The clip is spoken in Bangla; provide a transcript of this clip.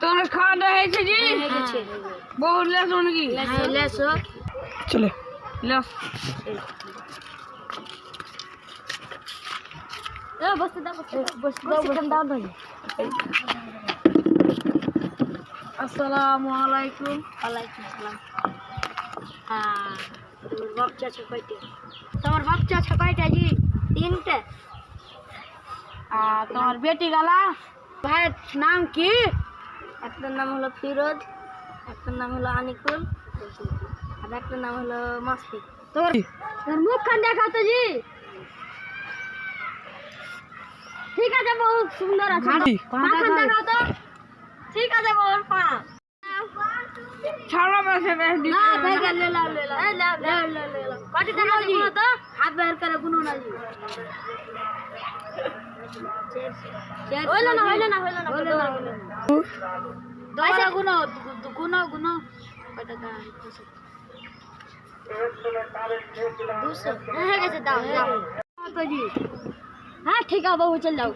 তোর খাওয়া দাওয়া হয়েছে জি? বহু লেসো নাকি? লেসো চলে লেস বসতে দাও আসসালামু আলাইকুম। ওয়ালাইকুম আসসালাম। হ্যাঁ তোমার বাচ্চা আছে কয়টা জি? 3টে। তোমার বেটি গালা ভাইয়ের নাম কি? একটার নাম হলো ফিরোজ, একটার নাম হলো আনিকুল, আর একটার নাম হলো মাসফি। তোর মুখখান দেখাও তো জি। ঠিক আছে, বহুত সুন্দর আছে। পাখান দেখাও তো। ঠিক আছে, বহুত পা ছাড়া মাসে মেহেদি না ভাই লে লাও কত টাকা গুনো তো হাত বের করে গুনো না জি। হইলো না দয়া গুনো কত টাকা? 200 হয়ে গেছে, দাও তো জি। হ্যাঁ ঠিক আছে বাবু, চল যাও।